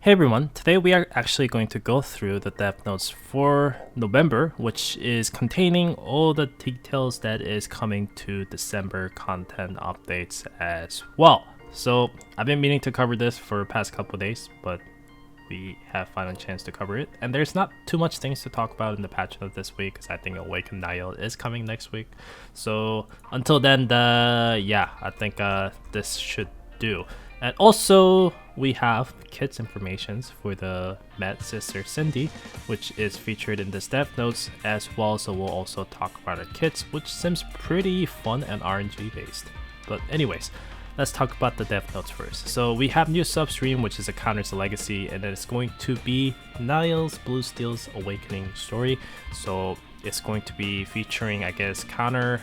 Hey everyone, today we are actually going to go through the dev notes for November, which is containing all the details that is coming to December content updates as well. So I've been meaning to cover this for the past couple of days, but we have finally a chance to cover it. And there's not too much things to talk about in the patch note this week, because I think Awaken Niall is coming next week. So until then, I think this should do. And also, we have kits informations for the Mad Sister Cindy, which is featured in this dev notes as well. So we'll also talk about our kits, which seems pretty fun and RNG based. But anyways, let's talk about the dev notes first. So we have new substream, which is a CounterSide legacy, and it's going to be Niall's Blue Steel's Awakening story. So it's going to be featuring, I guess, Counter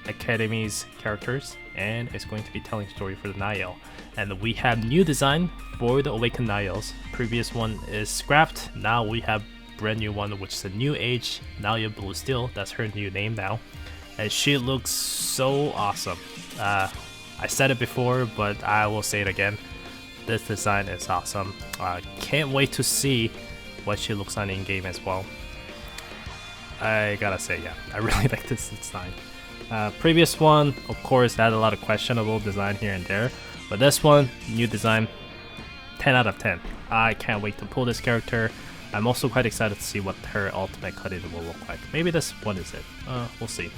Academy's characters, and it's going to be telling story for the Niall. And we have new design for the Awakened Nialls. Previous one is scrapped. Now we have brand new one, which is a new age Niall Blue Steel. That's her new name now, and she looks so awesome. I said it before, but I will say it again. This design is awesome. Can't wait to see what she looks like in game as well. I gotta say, yeah, I really like this design. Previous one, of course, had a lot of questionable design here and there, but this one, new design, 10 out of 10. I can't wait to pull this character. I'm also quite excited to see what her ultimate cut-in will look like. Maybe this one is it. We'll see.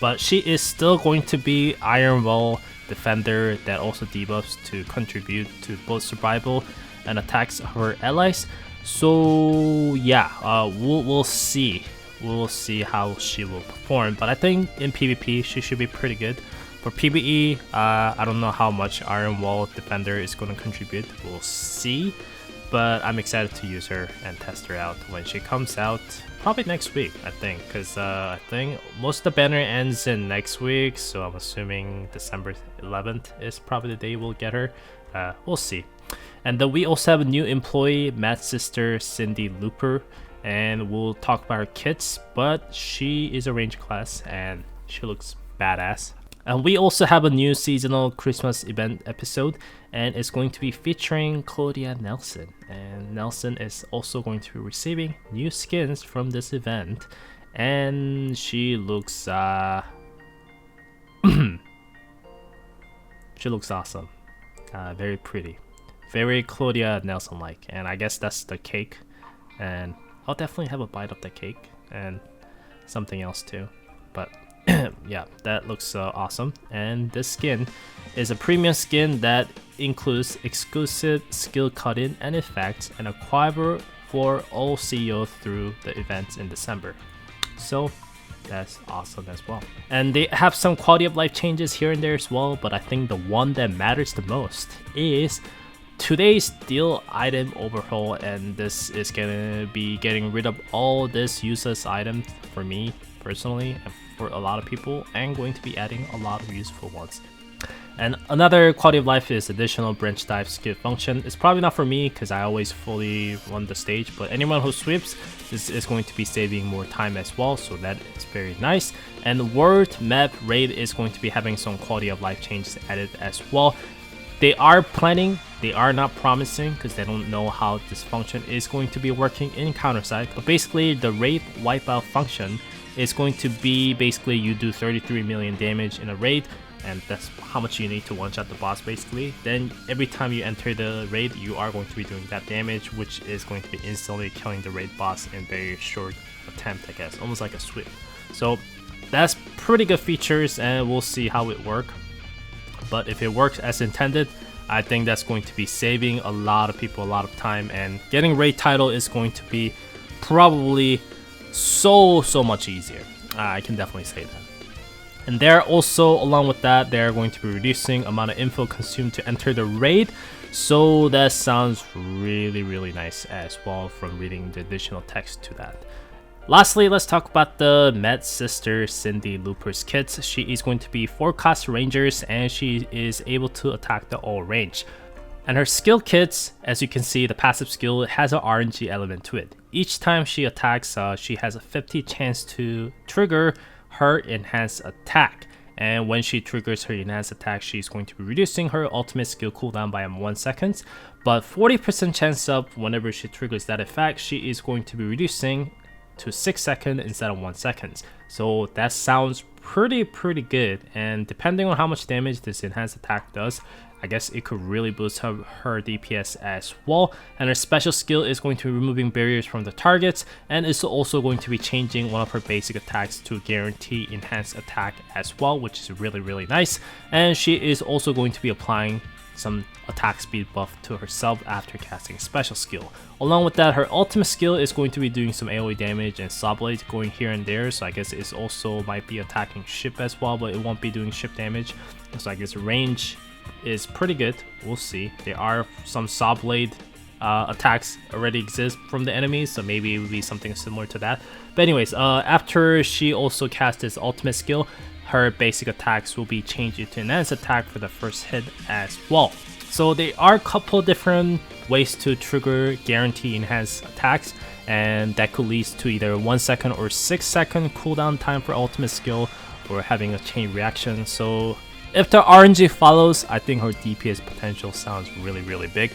But she is still going to be Iron Wall defender that also debuffs to contribute to both survival and attacks of her allies. So yeah, we'll see. We'll see how she will perform, but I think in PvP she should be pretty good. For PvE, I don't know how much Iron Wall Defender is going to contribute. We'll see, but I'm excited to use her and test her out when she comes out, probably next week, I think, because I think most of the banner ends in next week, so I'm assuming December 11th is probably the day we'll get her. We'll see. And then we also have a new employee, Mad Sister Cindy Looper, and we'll talk about her kits, but she is a range class and she looks badass. And we also have a new seasonal Christmas event episode, and it's going to be featuring Claudia Nelson, and Nelson is also going to be receiving new skins from this event, and she looks she looks awesome. Very pretty, very Claudia Nelson like, and I guess that's the cake, and I'll definitely have a bite of the cake and something else too. But yeah, that looks awesome. And this skin is a premium skin that includes exclusive skill cut-in and effects and a quiver for all CEO through the events in December. So that's awesome as well. And they have some quality of life changes here and there as well, but I think the one that matters the most is today's deal item overhaul, and this is gonna be getting rid of all this useless items for me personally and for a lot of people, and going to be adding a lot of useful ones. And another quality of life is additional branch dive skill function. It's probably not for me because I always fully run the stage, but anyone who sweeps, this is going to be saving more time as well, so that is very nice. And World Map Raid is going to be having some quality of life changes added as well. They are planning, they are not promising, because they don't know how this function is going to be working in CounterSide. But basically, the raid wipeout function is going to be basically you do 33 million damage in a raid, and that's how much you need to one-shot the boss basically. Then every time you enter the raid, you are going to be doing that damage, which is going to be instantly killing the raid boss in very short attempt, I guess, almost like a sweep. So that's pretty good features, and we'll see how it works. But if it works as intended, I think that's going to be saving a lot of people a lot of time, and getting raid title is going to be probably so much easier. I can definitely say that. And they're also, along with that, they're going to be reducing amount of info consumed to enter the raid, so that sounds really nice as well from reading the additional text to that. Lastly, let's talk about the Mad Sister Cindy Looper's kits. She is going to be 4-cost rangers, and she is able to attack the all range. And her skill kits, as you can see, the passive skill has an RNG element to it. Each time she attacks, she has a 50 chance to trigger her enhanced attack. And when she triggers her enhanced attack, she's going to be reducing her ultimate skill cooldown by 1 second. but 40% chance up whenever she triggers that effect, she is going to be reducing to 6 seconds instead of 1 second. So that sounds pretty good, and depending on how much damage this enhanced attack does, I guess it could really boost her DPS as well. And her special skill is going to be removing barriers from the targets, and it's also going to be changing one of her basic attacks to guarantee enhanced attack as well, which is really nice. And she is also going to be applying some attack speed buff to herself after casting special skill. Along with that, her ultimate skill is going to be doing some AoE damage and saw blades going here and there, so I guess it also might be attacking ship as well, but it won't be doing ship damage. So I guess range is pretty good. We'll see. There are some saw blade attacks already exist from the enemies, so maybe it would be something similar to that. But anyways, after she also casts this ultimate skill, her basic attacks will be changed into enhanced attack for the first hit as well. So there are a couple different ways to trigger guarantee enhanced attacks, and that could lead to either 1 second or 6 second cooldown time for ultimate skill, or having a chain reaction. So if the RNG follows, I think her DPS potential sounds really big.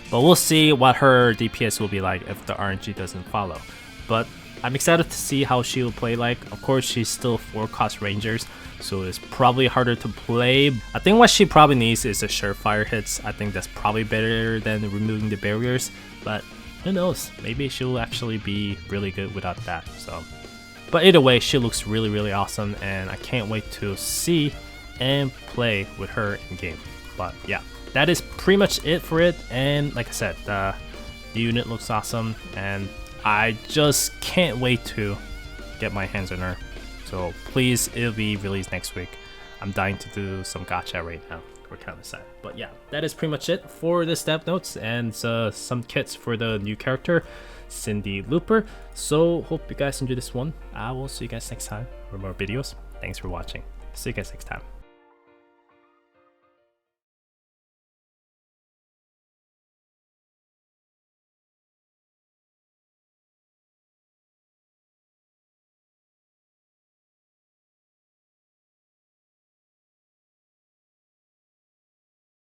But we'll see what her DPS will be like if the RNG doesn't follow. But I'm excited to see how she will play like. Of course, she's still 4 cost rangers, so it's probably harder to play. I think what she probably needs is the surefire hits. I think that's probably better than removing the barriers, but who knows, maybe she'll actually be really good without that. So, but either way, she looks really awesome, and I can't wait to see and play with her in game. But yeah, that is pretty much it for it. And like I said, the unit looks awesome, and I just can't wait to get my hands on her. So please, it'll be released next week. I'm dying to do some gacha right now for CounterSide. But yeah, that is pretty much it for the step notes and some kits for the new character, Cindy Looper. So hope you guys enjoy this one. I will see you guys next time for more videos. Thanks for watching. See you guys next time.